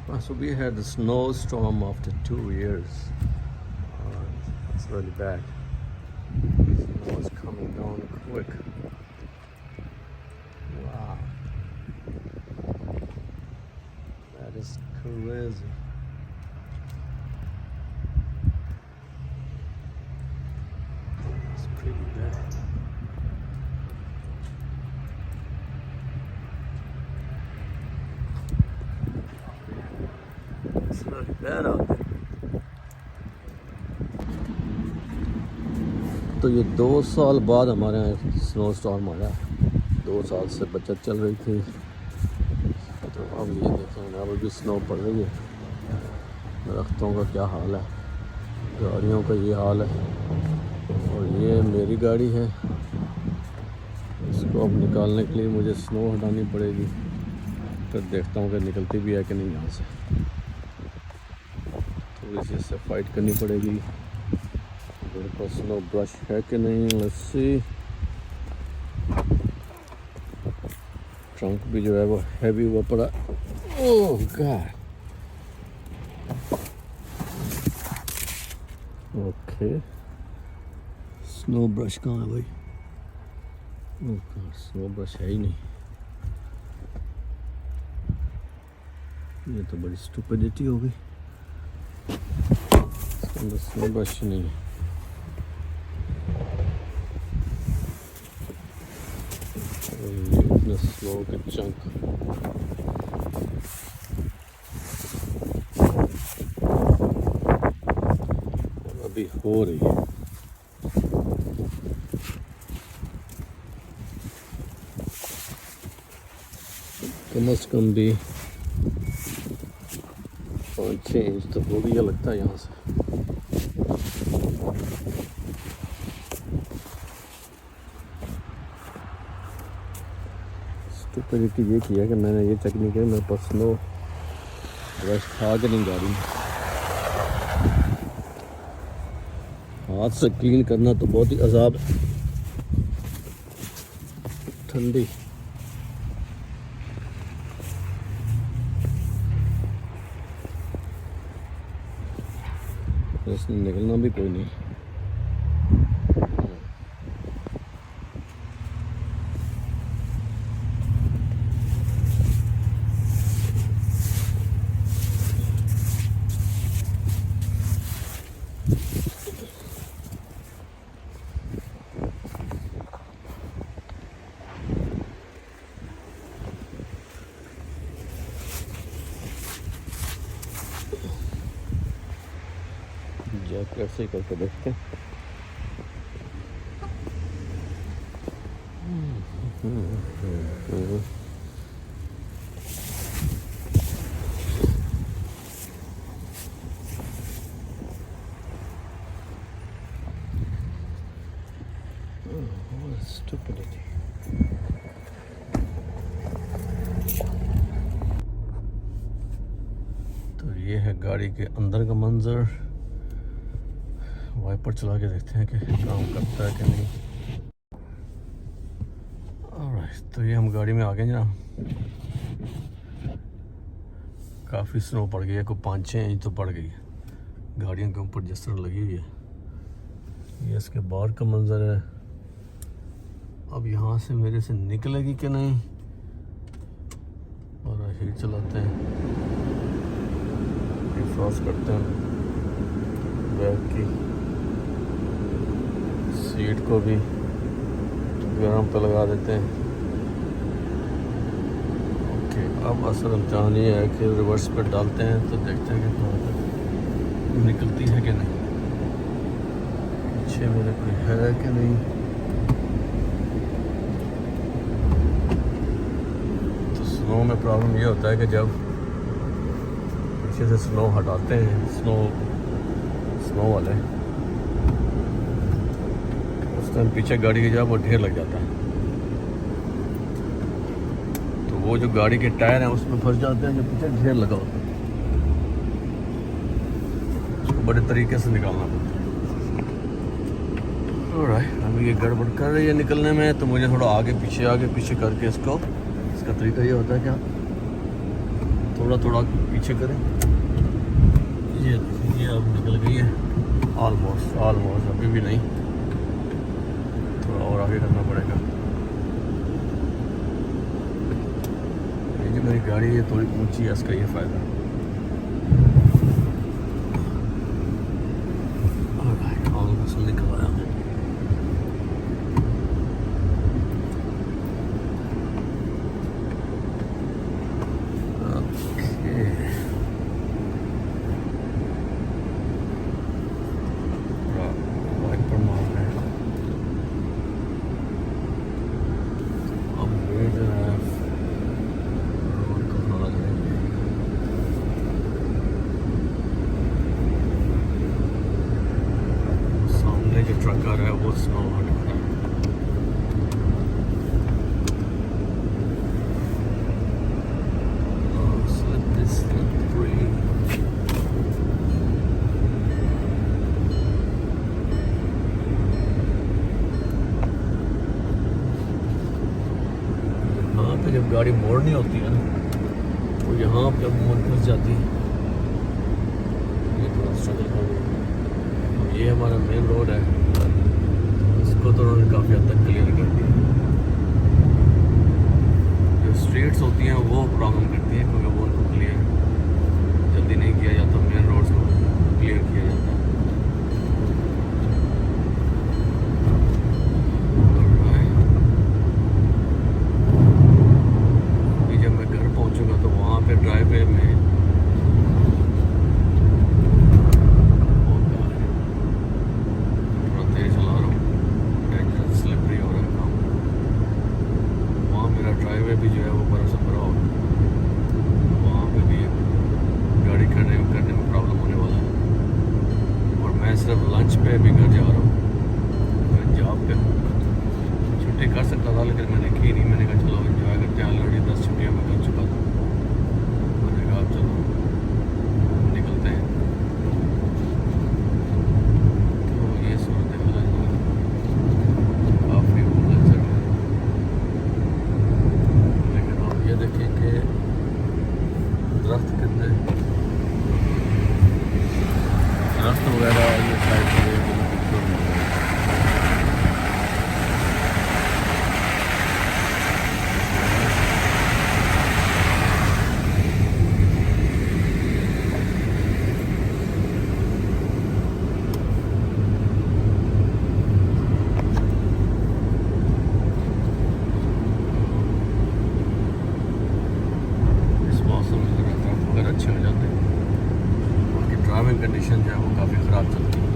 So we had a snowstorm after 2 years. It's really bad. Snow is coming down quick. Wow, that is crazy. It's pretty bad. It's really bad out there. तो ये 2 साल बाद हमारे यहाँ snow storm आया। 2 साल से बचत चल रही थी, तो अब ये देखें अब भी स्नो पड़ रही है। दरख्तों का क्या हाल है, गाड़ियों का ये हाल है। और ये मेरी गाड़ी है, इसको अब निकालने के लिए मुझे स्नो हटानी पड़ेगी। फिर देखता हूँ कि निकलती भी है कि नहीं। यहाँ से थोड़ी सी इससे फाइट करनी पड़ेगी। मेरे पास स्नो ब्रश है कि नहीं, लेट्स सी। ट्रंक भी जो है वो हैवी हुआ पड़ा। ओह गॉड, ओके स्नो ब्रश कहाँ है भाई? ओह गॉड, स्नो ब्रश है ही नहीं। ये तो बड़ी स्टुपिडिटी हो गई, इसके अंदर स्नो ब्रश नहीं है। इतने स्नो के चंक अभी हो रही है। कम से कम भी 5-6 इंच तो हो गया लगता है यहाँ से। स्टुपिडिटी ये किया कि मैंने ये चेक नहीं किया मेरे पास स्नो ब्रश था कि नहीं गाड़ी में। हाथ से क्लीन करना तो बहुत ही अजाब है। ठंडी इसने निकलना भी कोई नहीं। कैसे करके देखते हैं। Stupidity. तो ये है गाड़ी के अंदर का मंजर। वाइपर चला के देखते हैं कि काम करता है कि नहीं। ऑलराइट, तो ये हम गाड़ी में आ गए जनाब। काफ़ी स्नो पड़ गई है, कोई 5-6 इंच तो पड़ गई है गाड़ियों के ऊपर जिस तरह लगी हुई है। ये इसके बाहर का मंजर है। अब यहाँ से मेरे से निकलेगी कि नहीं। और हीट चलाते हैं, डिफ्रॉस्ट करते हैं बैक की सीट को भी गर्म पे लगा देते हैं। ओके, अब असल इम्तहान ये है कि रिवर्स पे डालते हैं तो देखते हैं कि कहाँ तक निकलती है कि नहीं। पीछे मेरे कोई है कि नहीं। तो स्नो में प्रॉब्लम ये होता है कि जब पीछे से स्नो हटाते हैं, स्नो वाले, उस टाइम पीछे गाड़ी की जगह वो ढेर लग जाता है। तो वो जो गाड़ी के टायर हैं उसमें फंस जाते हैं, जो पीछे ढेर लगा होता है। उसको बड़े तरीके से निकालना पड़ता है। ऑलराइट, अभी ये गड़बड़ कर रही है निकलने में, तो मुझे थोड़ा आगे पीछे करके इसका तरीका ये होता है क्या, थोड़ा थोड़ा पीछे करें। ये अब निकल गई है ऑलमोस्ट अभी भी नहीं, थोड़ा और आगे करना पड़ेगा। ये जो मेरी गाड़ी है थोड़ी ऊंची है, इसका ये फ़ायदा। ऑलमोस्ट निकल आया मैं। ट्रक आ रहा है वो स्नो हटा रहा है। यहाँ पे जब गाड़ी मोड़नी होती है ना तो यहाँ पे मोड़ फंस जाती है। ये थोड़ा स्ट्रगल कर रही है। ये हमारा मेन रोड है, इसको तो उन्होंने काफ़ी हद तक क्लियर कर दिया। जो स्ट्रीट्स होती हैं वो प्रॉब्लम करती हैं क्योंकि वो उनको क्लियर जल्दी नहीं किया जाता, मेन रोड्स को क्लियर किया जाता है। अभी जब मैं घर पहुंचूंगा तो वहाँ पे ड्राइववे में ड्राइववे भी जो है वो बर्फ से भरा होगा, वहाँ पे भी गाड़ी करने में प्रॉब्लम होने वाला है। और मैं सिर्फ लंच पे भी घर जा रहा हूँ, मैं जॉब पे छुट्टी कर सकता था लेकिन मैंने की नहीं। मैंने कहा चलो एंजॉय करते हैं, ऑलरेडी 10 छुट्टियाँ मैं कर चुका था। मैंने कहा चलो निकलते हैं। तो ये सूरत हाल है, काफ़ी ये देखिए कि दरख्त कितने दरख्त वगैरह ये साइड से अच्छे हो जाते हैं। उनकी ड्राइविंग कंडीशन जो है वो काफ़ी ख़राब चलती है।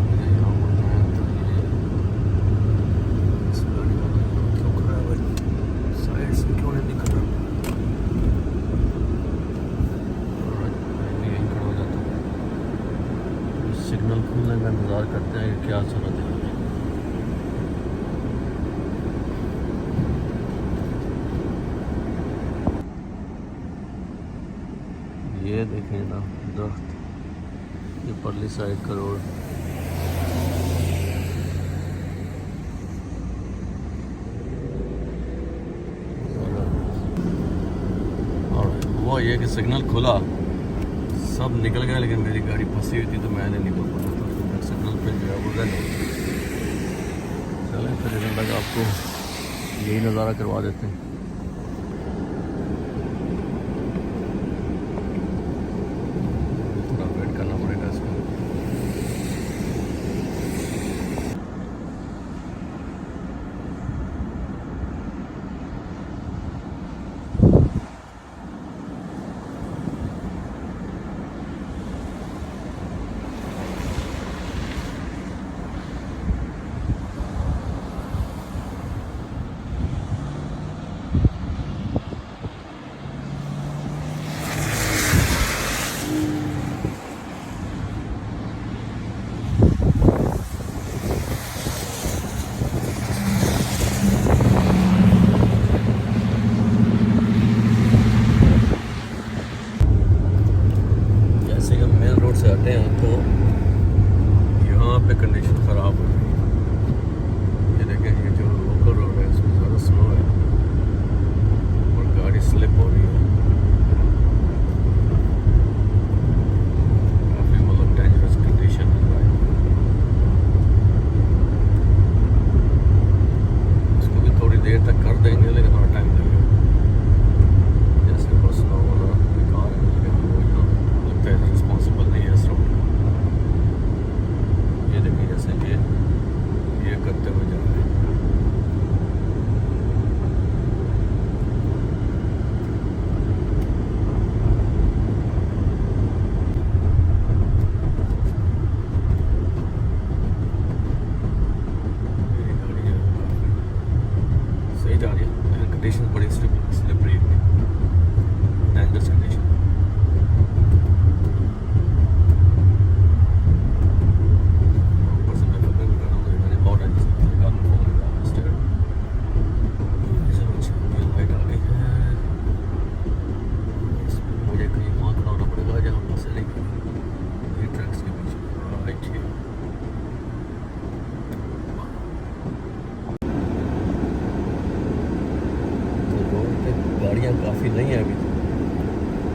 मुझे यहाँ मुड़ना है तो ये इस गाड़ी वाला क्यों खड़ा है भाई, साइड से क्यों नहीं निकल रहा। यहीं खड़ा हो जाता हूँ, सिग्नल खुलने का इंतज़ार करते हैं कि क्या सूरत है। ये देखें ना दरख्त, ये परली साइड का रोड। और वो ये कि सिग्नल खुला, सब निकल गया लेकिन मेरी गाड़ी फंसी हुई थी तो मैंने नहीं बोल पाया था। तो सिग्नल पे जो है वो रेड हो गया। चलें फिर इधर लगा आपको यही नज़ारा करवा देते हैं। कंडीशन बड़ी स्लिपरी है, डेंजरस कंडीशन। ऊपर से मैं खबर भी कर रहा हूँ मैंने बहुत अच्छी काम लाइट आ गई है। इसमें मुझे कहीं वहाँ खड़ा होना पड़ेगा जहाँ बस नहीं ये ट्रक्स के पीछे राइट है। गाड़ियाँ काफ़ी नहीं है अभी,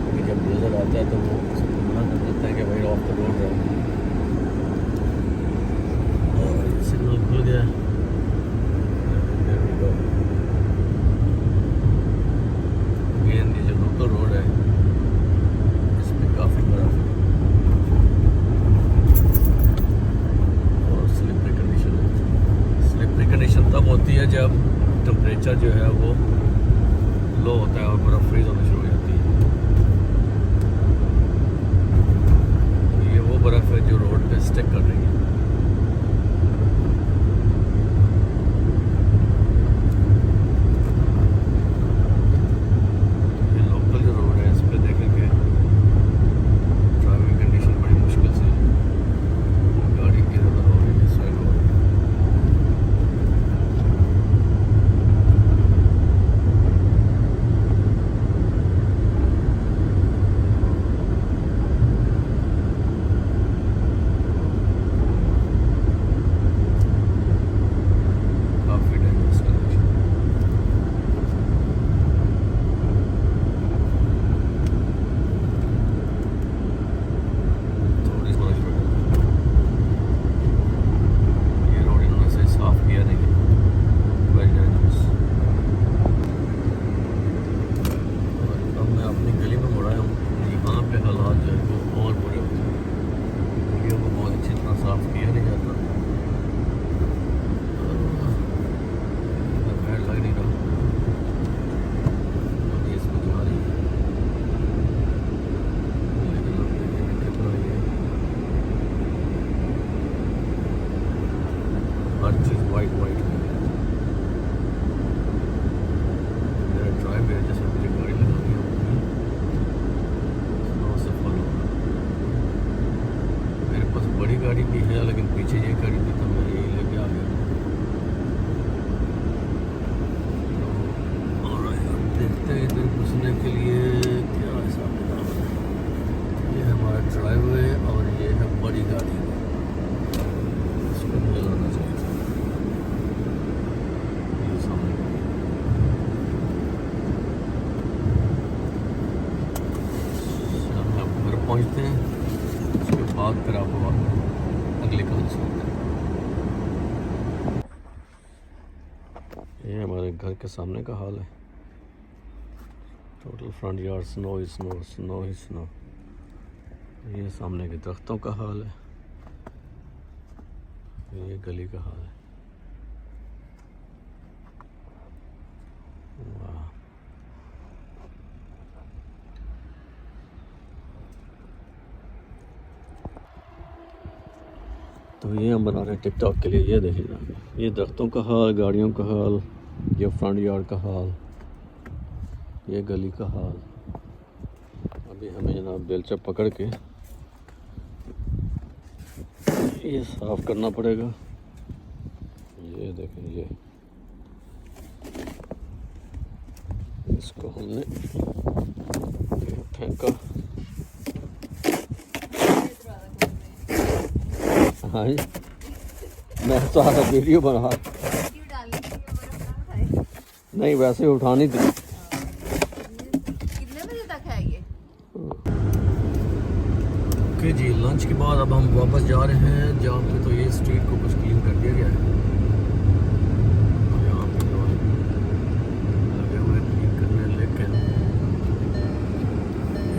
क्योंकि जब नज़र आता है तो वो उसको मना कर देते हैं कि भाई ऑफ द रोड रहो। और सिग्नल खुल गया। अगेन ये जो लोकल रोड है इसमें काफ़ी बर्फ है और स्लिपरी कंडीशन है। स्लिपरी कंडीशन तब होती है जब टेम्परेचर जो है वो लो होता है और बर्फ़ फ्रीज होना शुरू हो जाती है। ये वो बर्फ़ है जो रोड पे स्टिक कर रही है। ये लोकल जो रोड है इस पे देखेंगे ड्राइविंग कंडीशन बड़ी मुश्किल से गाड़ी की इधर हो रही है साइड हो रही है। हर चीज़ वाइट वाइट है। मेरा ड्राइव है जैसे मुझे गाड़ी लगानी होगी स्नो से फॉलो। मेरे पास बड़ी गाड़ी भी है लेकिन पीछे ये गाड़ी थी तो मैं यही लेके आ गया। और देखते हैं इधर घुसने के लिए क्या हिसाब किताब है। ये हमारा ड्राइव है और ये है बड़ी गाड़ी, इसको मुझे लाना चाहिए। पहुंचते हैं उसके बाद फिर आपको अगले काम से होते हैं। ये हमारे घर के सामने का हाल है। टोटल फ्रंट यार्ड स्नो ही स्नो, स्नो ही स्नो। ये सामने के दरख्तों का हाल है, ये गली का हाल है। वाह, तो ये हम बना रहे हैं टिकटॉक के लिए। ये देखिए ना, ये दरख्तों का हाल, गाड़ियों का हाल, ये फ्रंट यार्ड का हाल, ये गली का हाल। अभी हमें जनाब बेलचा पकड़ के ये साफ करना पड़ेगा। ये देखें, ये इसको हमने फेंका। हाँ जी, मैं तो आधा वीडियो बना, नहीं वैसे उठानी थी। कितने बजे तक है ये? ओके जी, लंच के बाद अब हम वापस जा रहे हैं जहाँ पे तो ये स्ट्रीट को कुछ क्लीन कर दिया गया है। यहाँ पे जो लगे हुए क्लीन करने लेके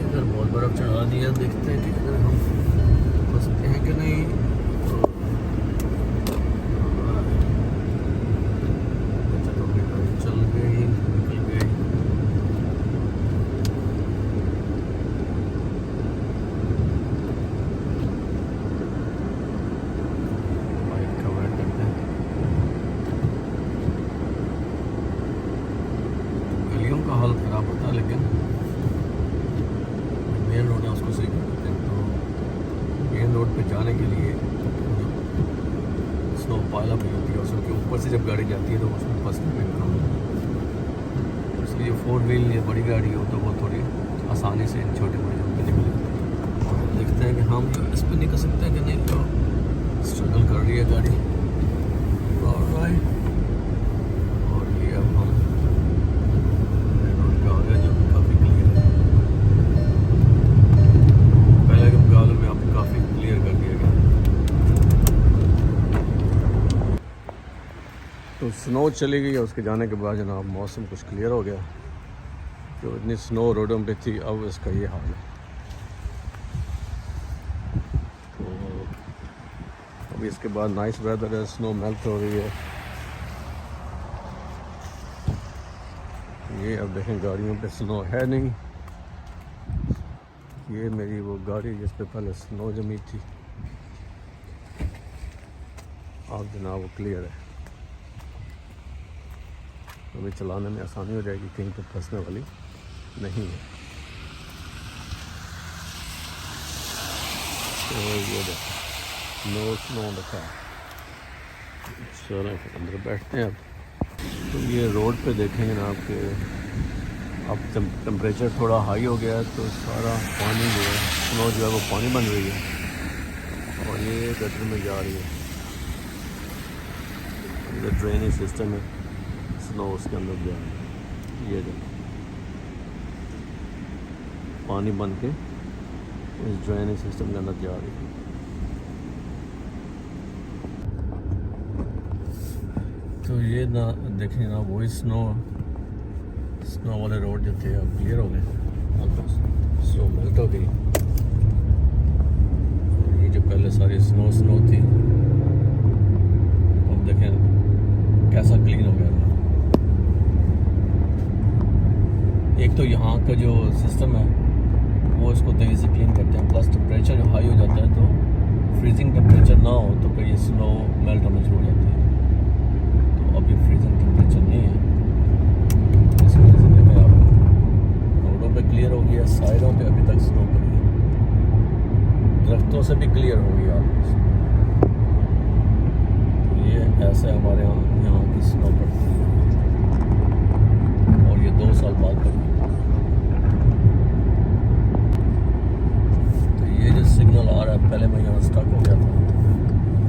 इधर बहुत बर्फ चढ़ा दिया। देखते हैं कि इधर हम फंसते हैं कि नहीं। चल गई, निकल गई। बाइक का वेट करते हैं। है, लेकिन मेन रोड है उसको सही कर देते हैं। तो मेन रोड पे जाने के लिए स्नो पाइल अप होती है, उसके ऊपर से जब गाड़ी जाती है तो उसमें फंसने में काम होता है। इसलिए 4 व्हील या बड़ी गाड़ी हो तो वो थोड़ी आसानी से इन छोटे बड़े जगहों पे निकल जाती है। देखते हैं कि हम इस पर निकल सकते हैं कि नहीं। तो स्ट्रगल कर रही है गाड़ी ऑलराइट। और ये अब हम रोड पे आ गए जो काफ़ी क्लियर है, पहले के मुकाबले में अब काफ़ी क्लियर कर दिया गया। तो स्नो चली गई, उसके जाने के बाद जनाब मौसम कुछ क्लियर हो गया। जो इतनी स्नो रोडों पे थी अब इसका ये हाल है। तो अभी इसके बाद नाइस वेदर है, स्नो मेल्ट हो रही है। ये अब देखें गाड़ियों पे स्नो है नहीं। ये मेरी वो गाड़ी जिस पे पहले स्नो जमी थी, अब जनाब वो क्लियर है। अभी चलाने में आसानी हो जाएगी, कहीं पे फंसने वाली नहीं है। तो ये देखो नो स्नो रखा। चलो अंदर बैठते हैं अब। तो ये रोड पे देखेंगे ना आपके, अब टेम्परेचर थोड़ा हाई हो गया है तो सारा पानी जो है, स्नो जो है वो पानी बन रही है और ये गटर में जा रही है। ये ड्रेनेज सिस्टम है, स्नो उसके अंदर जा रही है। ये देखो पानी बन के इस ड्रेनेज सिस्टम के अंदर जा रही है। तो ये ना देखें ना वही स्नो वाले रोड जो थे अब क्लियर हो गए, ऑलमोस्ट स्नो मेल्ट हो गई। और ये जो पहले सारी स्नो थी अब देखें कैसा क्लीन हो गया। एक तो यहाँ का जो सिस्टम है वो इसको तेज़ी से क्लीन करते हैं, प्लस टेम्परेचर जो हाई हो जाता है तो फ्रीजिंग टेम्परेचर ना हो तो फिर ये स्नो मेल्ट होना शुरू हो जाती है। तो अभी फ्रीजिंग टेम्परेचर नहीं है, इस वजह से देखें आप रोडों पे क्लियर हो गया, साइडों पे अभी तक स्नो पड़ी है, दरख्तों से भी क्लियर हो गई ऑलमोस्ट। तो ये ऐसे हमारे यहाँ की स्नो पड़ती है और ये 2 साल बाद पड़ी। ये जो सिग्नल आ रहा है, पहले मैं यहाँ स्टक हो गया था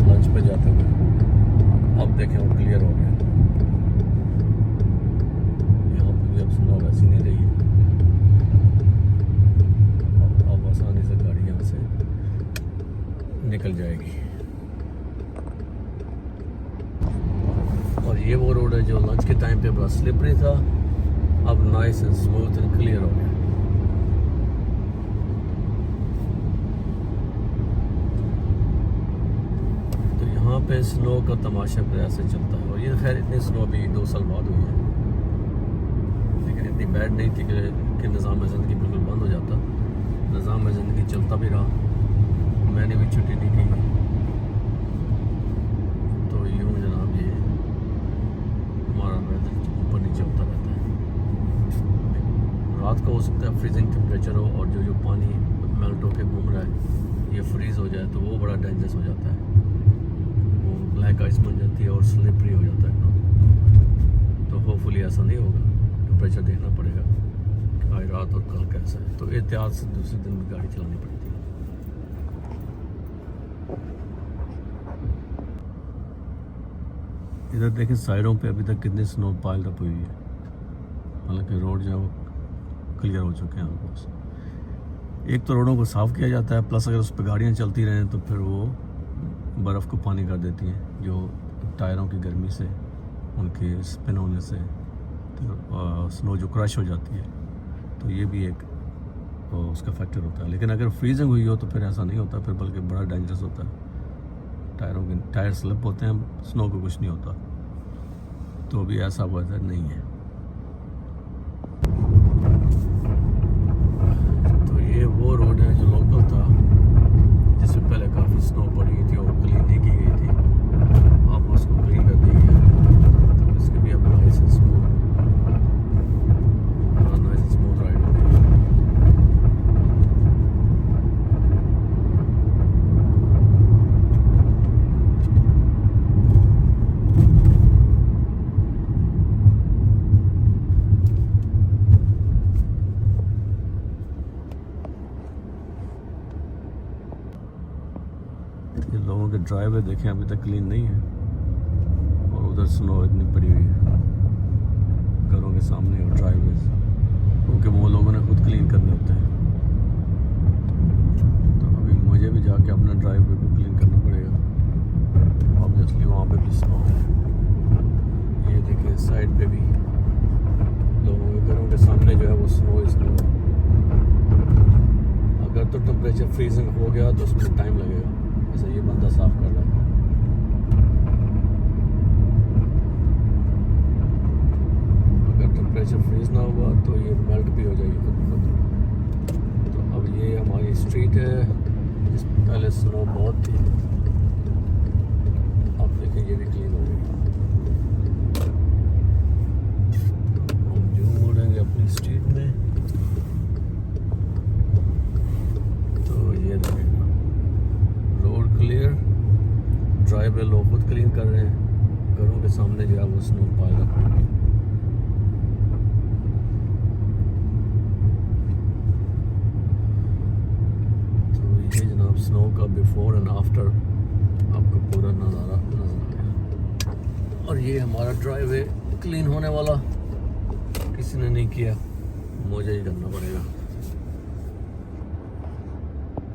लंच पे जाते हुए, अब देखें वो क्लियर हो गया। यहाँ पे भी अब स्नो वैसी नहीं रही है, अब आसानी से गाड़ी यहाँ से निकल जाएगी। और ये वो रोड है जो लंच के टाइम पे बड़ा स्लिपरी था, अब nice and smooth and clear हो गया। यहाँ पे स्नो का तमाशा फिर ऐसे चलता है। और ये खैर इतनी स्नो अभी 2 साल बाद हुई है, लेकिन इतनी बैड नहीं थी कि निज़ाम ज़िंदगी बिल्कुल बंद हो जाता। निज़ाम ज़िंदगी चलता भी रहा, मैंने भी छुट्टी नहीं की। तो यूँ जनाब ये हमारा वेदर ऊपर नीचे होता रहता है। रात को हो सकता है फ्रीजिंग टेम्परेचर हो और जो पानी मेल्ट होकर घूम रहा है ये फ्रीज़ हो जाए तो वो बड़ा डेंजरस हो जाता है, ब्लैक आइस बन जाती है और स्लिपरी हो जाता है ना। तो होपफुली ऐसा नहीं होगा, टेम्परेचर देखना पड़ेगा कि आज रात और कल कैसा है। तो एहतियात से दूसरे दिन भी गाड़ी चलानी पड़ती है। इधर देखें साइडों पे अभी तक कितनी स्नो पाइल अप हुई है, हालांकि रोड जो है वो क्लियर हो चुके हैं ऑलमोस्ट। एक तो रोडों को साफ़ किया जाता है, प्लस अगर उस पर गाड़ियाँ चलती रहें तो फिर वो बर्फ़ को पानी कर देती हैं, जो टायरों की गर्मी से उनके स्पिन होने से तो स्नो जो क्रश हो जाती है, तो ये भी एक उसका फैक्टर होता है। लेकिन अगर फ्रीजिंग हुई हो तो फिर ऐसा नहीं होता, फिर बल्कि बड़ा डेंजरस होता है। टायर स्लिप होते हैं, स्नो को कुछ नहीं होता। तो अभी ऐसा वेदर नहीं है। तो ये वो रोड है जो लोकल था, जिससे पहले काफ़ी स्नो पड़ी थी और क्लीन नहीं की गई थी, आप उसको क्लीन कर दी गई। तो इसके भी अब नाइस स्मूथ ड्राइववे देखें अभी तक क्लीन नहीं है, और उधर स्नो इतनी पड़ी हुई है घरों के सामने और ड्राइववे, क्योंकि वो लोगों ने खुद क्लीन करने होते हैं। तो अभी मुझे भी जाके अपना ड्राइववे को क्लीन करना पड़ेगा। ऑब्वियसली वहाँ पे भी स्नो है, ये देखें साइड पे भी लोगों के घरों के सामने जो है वो स्नो ही स्नो है। अगर तो टेम्परेचर फ्रीजिंग हो गया तो उसमें टाइम लगेगा, जैसे ये बंदा साफ कर रहा है। अगर टेम्परेचर फ्रीज ना हुआ तो ये मेल्ट भी हो जाएगी खुद ब खुद। तो अब ये हमारी स्ट्रीट है, जिसमें पहले स्नो बहुत थी, अब देखें ये भी क्लीन हो गई। हम जूम मुड़ेंगे अपनी स्ट्रीट में तो ये देखेगा रोड क्लियर, ड्राइववे लोग खुद क्लीन कर रहे हैं, घरों के सामने जो है वो स्नो पाइल अप है। तो ये जनाब स्नो का बिफोर एंड आफ्टर आपको पूरा नज़ारा नजर आ गया। और ये हमारा ड्राइववे क्लीन होने वाला, किसी ने नहीं किया, मुझे ही करना पड़ेगा।